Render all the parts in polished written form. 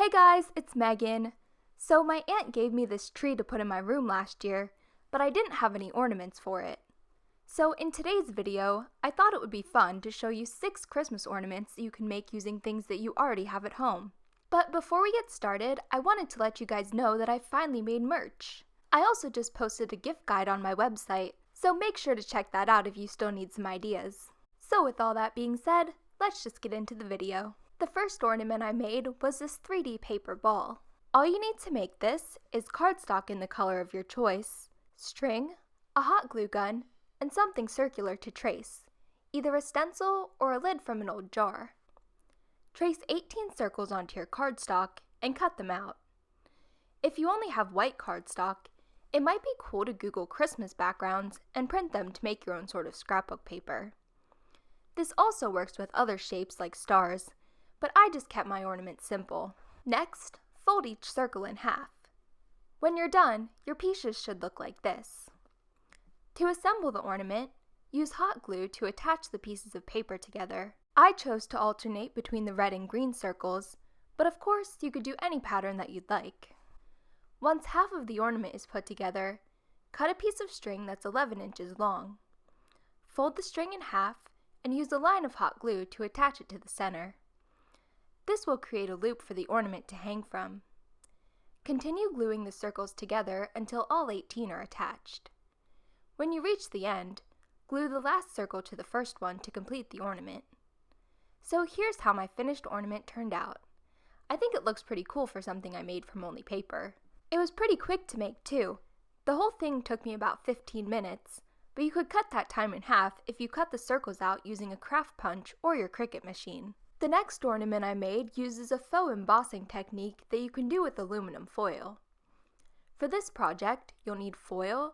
Hey guys, it's Megan. So my aunt gave me this tree to put in my room last year, but I didn't have any ornaments for it. So in today's video, I thought it would be fun to show you 6 Christmas ornaments that you can make using things that you already have at home. But before we get started, I wanted to let you guys know that I finally made merch. I also just posted a gift guide on my website, so make sure to check that out if you still need some ideas. So with all that being said, let's just get into the video. The first ornament I made was this 3D paper ball. All you need to make this is cardstock in the color of your choice, string, a hot glue gun, and something circular to trace, either a stencil or a lid from an old jar. Trace 18 circles onto your cardstock and cut them out. If you only have white cardstock, it might be cool to Google Christmas backgrounds and print them to make your own sort of scrapbook paper. This also works with other shapes like stars, but I just kept my ornament simple. Next, fold each circle in half. When you're done, your pieces should look like this. To assemble the ornament, use hot glue to attach the pieces of paper together. I chose to alternate between the red and green circles, but of course you could do any pattern that you'd like. Once half of the ornament is put together, cut a piece of string that's 11 inches long. Fold the string in half and use a line of hot glue to attach it to the center. This will create a loop for the ornament to hang from. Continue gluing the circles together until all 18 are attached. When you reach the end, glue the last circle to the first one to complete the ornament. So here's how my finished ornament turned out. I think it looks pretty cool for something I made from only paper. It was pretty quick to make too. The whole thing took me about 15 minutes, but you could cut that time in half if you cut the circles out using a craft punch or your Cricut machine. The next ornament I made uses a faux embossing technique that you can do with aluminum foil. For this project, you'll need foil,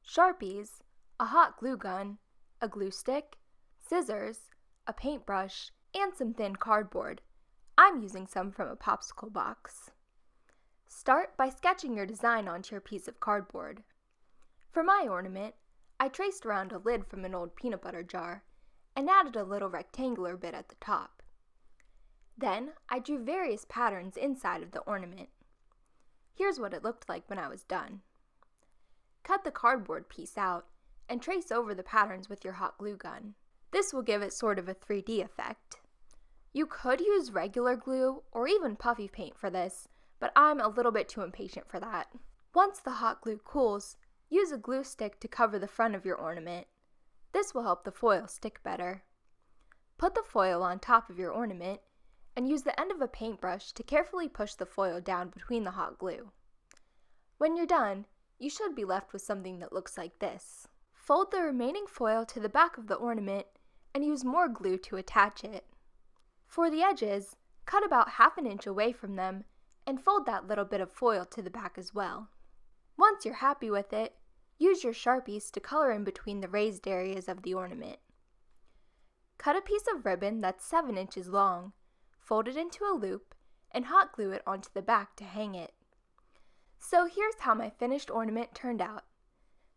Sharpies, a hot glue gun, a glue stick, scissors, a paintbrush, and some thin cardboard. I'm using some from a popsicle box. Start by sketching your design onto your piece of cardboard. For my ornament, I traced around a lid from an old peanut butter jar and added a little rectangular bit at the top. Then, I drew various patterns inside of the ornament. Here's what it looked like when I was done. Cut the cardboard piece out and trace over the patterns with your hot glue gun. This will give it sort of a 3D effect. You could use regular glue or even puffy paint for this, but I'm a little bit too impatient for that. Once the hot glue cools, use a glue stick to cover the front of your ornament. This will help the foil stick better. Put the foil on top of your ornament and use the end of a paintbrush to carefully push the foil down between the hot glue. When you're done, you should be left with something that looks like this. Fold the remaining foil to the back of the ornament and use more glue to attach it. For the edges, cut about ½ inch away from them and fold that little bit of foil to the back as well. Once you're happy with it, use your Sharpies to color in between the raised areas of the ornament. Cut a piece of ribbon that's 7 inches long, fold it into a loop, and hot glue it onto the back to hang it. So here's how my finished ornament turned out.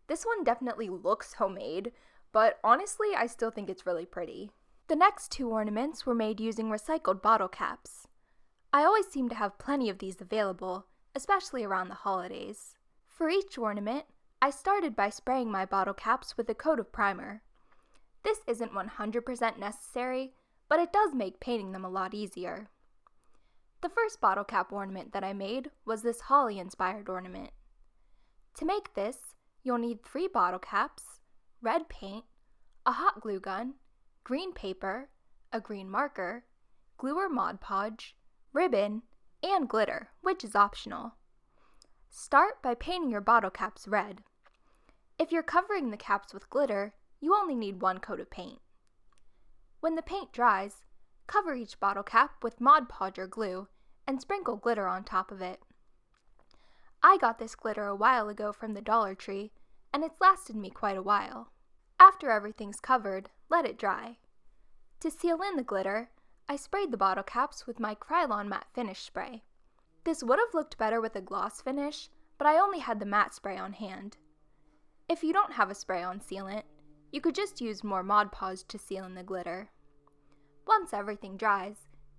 This one definitely looks homemade, but honestly I still think it's really pretty. The next 2 ornaments were made using recycled bottle caps. I always seem to have plenty of these available, especially around the holidays. For each ornament, I started by spraying my bottle caps with a coat of primer. This isn't 100% necessary, but it does make painting them a lot easier. The first bottle cap ornament that I made was this holly-inspired ornament. To make this, you'll need 3 bottle caps, red paint, a hot glue gun, green paper, a green marker, glue or Mod Podge, ribbon, and glitter, which is optional. Start by painting your bottle caps red. If you're covering the caps with glitter, you only need 1 coat of paint. When the paint dries, cover each bottle cap with Mod Podge or glue and sprinkle glitter on top of it. I got this glitter a while ago from the Dollar Tree, and it's lasted me quite a while. After everything's covered, let it dry. To seal in the glitter, I sprayed the bottle caps with my Krylon matte finish spray. This would have looked better with a gloss finish, but I only had the matte spray on hand. If you don't have a spray-on sealant, you could just use more Mod Podge to seal in the glitter. Once everything dries,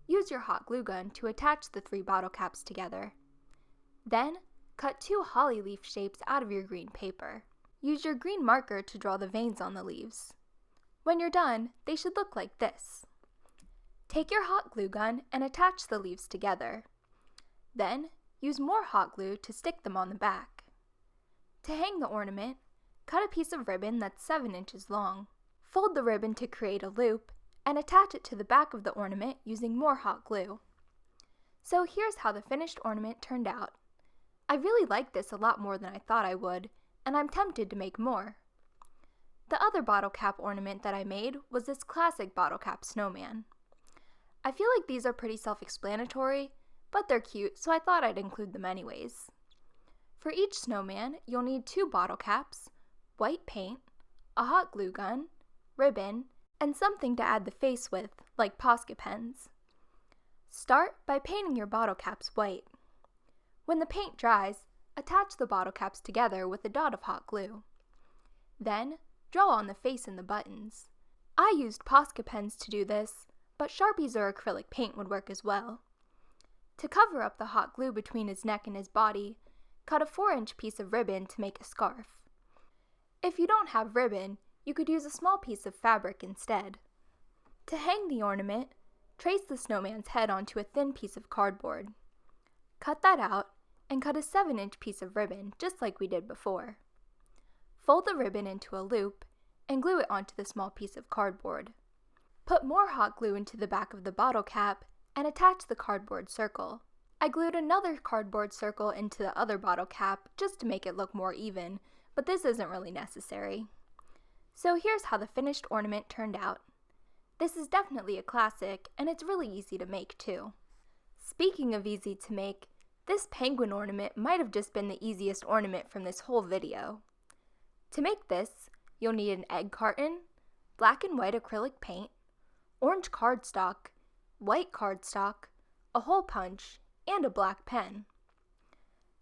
use your hot glue gun to attach the 3 bottle caps together. Then, cut 2 holly leaf shapes out of your green paper. Use your green marker to draw the veins on the leaves. When you're done, they should look like this. Take your hot glue gun and attach the leaves together. Then, use more hot glue to stick them on the back. To hang the ornament, cut a piece of ribbon that's 7 inches long. Fold the ribbon to create a loop and attach it to the back of the ornament using more hot glue. So here's how the finished ornament turned out. I really like this a lot more than I thought I would, and I'm tempted to make more. The other bottle cap ornament that I made was this classic bottle cap snowman. I feel like these are pretty self-explanatory, but they're cute, so I thought I'd include them anyways. For each snowman, you'll need 2 bottle caps, white paint, a hot glue gun, ribbon, and something to add the face with, like Posca pens. Start by painting your bottle caps white. When the paint dries, attach the bottle caps together with a dot of hot glue. Then, draw on the face and the buttons. I used Posca pens to do this, but Sharpies or acrylic paint would work as well. To cover up the hot glue between his neck and his body, cut a 4-inch piece of ribbon to make a scarf. If you don't have ribbon, you could use a small piece of fabric instead. To hang the ornament, trace the snowman's head onto a thin piece of cardboard. Cut that out and cut a 7-inch piece of ribbon, just like we did before. Fold the ribbon into a loop and glue it onto the small piece of cardboard. Put more hot glue into the back of the bottle cap and attach the cardboard circle. I glued another cardboard circle into the other bottle cap just to make it look more even, but this isn't really necessary. So here's how the finished ornament turned out. This is definitely a classic, and it's really easy to make too. Speaking of easy to make, this penguin ornament might have just been the easiest ornament from this whole video. To make this, you'll need an egg carton, black and white acrylic paint, orange cardstock, white cardstock, a hole punch, and a black pen.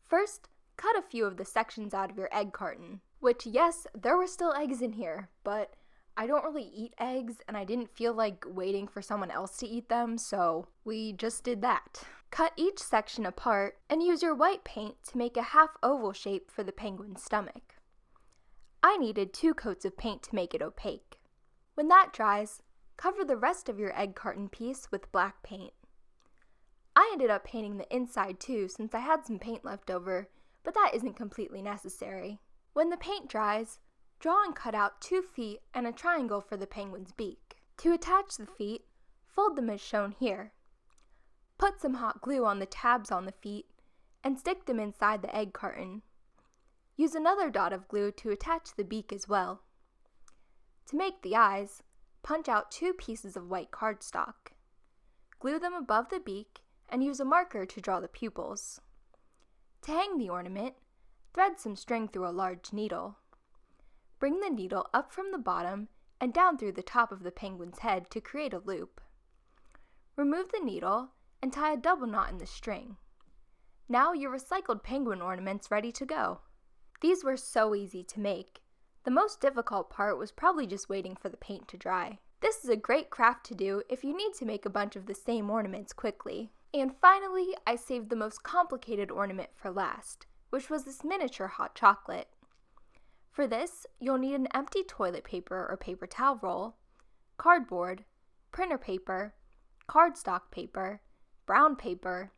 First, cut a few of the sections out of your egg carton, which yes, there were still eggs in here, but I don't really eat eggs and I didn't feel like waiting for someone else to eat them, so we just did that. Cut each section apart and use your white paint to make a half oval shape for the penguin's stomach. I needed 2 coats of paint to make it opaque. When that dries, cover the rest of your egg carton piece with black paint. I ended up painting the inside too since I had some paint left over, but that isn't completely necessary. When the paint dries, draw and cut out 2 feet and a triangle for the penguin's beak. To attach the feet, fold them as shown here. Put some hot glue on the tabs on the feet and stick them inside the egg carton. Use another dot of glue to attach the beak as well. To make the eyes, punch out 2 pieces of white cardstock. Glue them above the beak and use a marker to draw the pupils. To hang the ornament, thread some string through a large needle. Bring the needle up from the bottom and down through the top of the penguin's head to create a loop. Remove the needle and tie a double knot in the string. Now your recycled penguin ornament's ready to go. These were so easy to make. The most difficult part was probably just waiting for the paint to dry. This is a great craft to do if you need to make a bunch of the same ornaments quickly. And finally, I saved the most complicated ornament for last, which was this miniature hot chocolate. For this, you'll need an empty toilet paper or paper towel roll, cardboard, printer paper, cardstock paper, brown paper,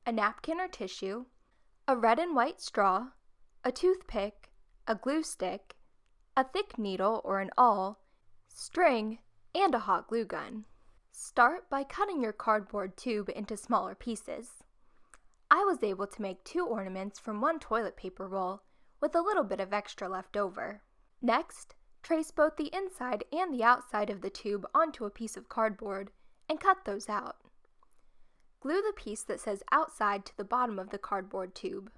a napkin or tissue, a red and white straw, a toothpick, a glue stick, a thick needle or an awl, string, and a hot glue gun. Start by cutting your cardboard tube into smaller pieces. I was able to make 2 ornaments from 1 toilet paper roll with a little bit of extra left over. Next, trace both the inside and the outside of the tube onto a piece of cardboard and cut those out. Glue the piece that says outside to the bottom of the cardboard tube.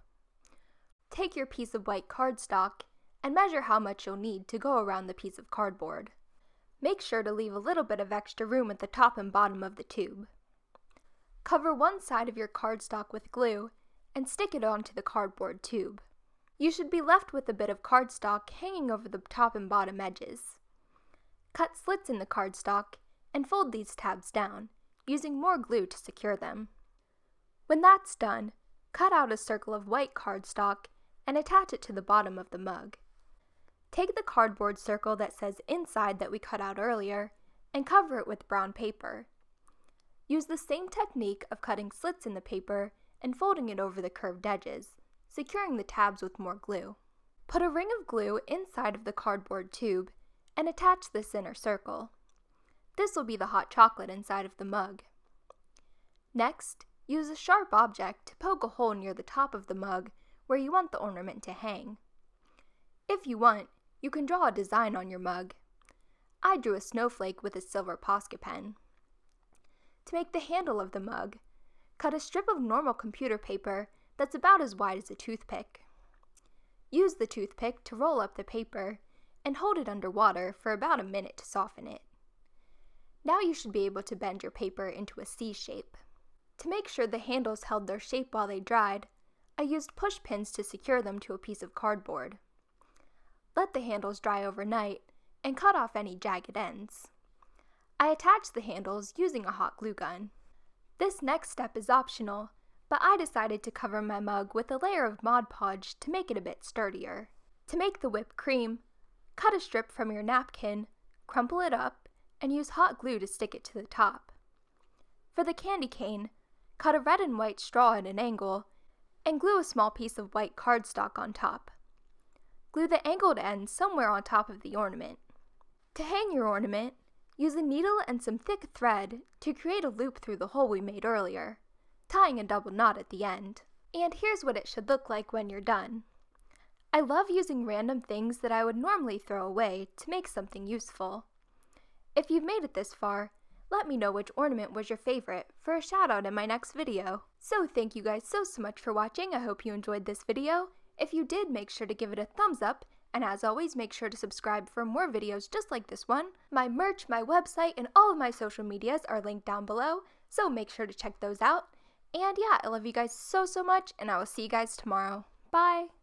Take your piece of white cardstock and measure how much you'll need to go around the piece of cardboard. Make sure to leave a little bit of extra room at the top and bottom of the tube. Cover one side of your cardstock with glue and stick it onto the cardboard tube. You should be left with a bit of cardstock hanging over the top and bottom edges. Cut slits in the cardstock and fold these tabs down, using more glue to secure them. When that's done, cut out a circle of white cardstock and attach it to the bottom of the mug. Take the cardboard circle that says inside that we cut out earlier and cover it with brown paper. Use the same technique of cutting slits in the paper and folding it over the curved edges, securing the tabs with more glue. Put a ring of glue inside of the cardboard tube and attach this inner circle. This will be the hot chocolate inside of the mug. Next, use a sharp object to poke a hole near the top of the mug where you want the ornament to hang. If you want, you can draw a design on your mug. I drew a snowflake with a silver Posca pen. To make the handle of the mug, cut a strip of normal computer paper that's about as wide as a toothpick. Use the toothpick to roll up the paper and hold it under water for about a minute to soften it. Now you should be able to bend your paper into a C shape. To make sure the handles held their shape while they dried, I used push pins to secure them to a piece of cardboard. Let the handles dry overnight and cut off any jagged ends. I attached the handles using a hot glue gun. This next step is optional, but I decided to cover my mug with a layer of Mod Podge to make it a bit sturdier. To make the whipped cream, cut a strip from your napkin, crumple it up, and use hot glue to stick it to the top. For the candy cane, cut a red and white straw at an angle and glue a small piece of white cardstock on top. Glue the angled end somewhere on top of the ornament. To hang your ornament, use a needle and some thick thread to create a loop through the hole we made earlier, tying a double knot at the end. And here's what it should look like when you're done. I love using random things that I would normally throw away to make something useful. If you've made it this far, let me know which ornament was your favorite for a shout out in my next video. So thank you guys so much for watching. I hope you enjoyed this video. If you did, make sure to give it a thumbs up, and as always, make sure to subscribe for more videos just like this one. My merch, my website, and all of my social medias are linked down below, so make sure to check those out. And yeah, I love you guys so much, and I will see you guys tomorrow. Bye!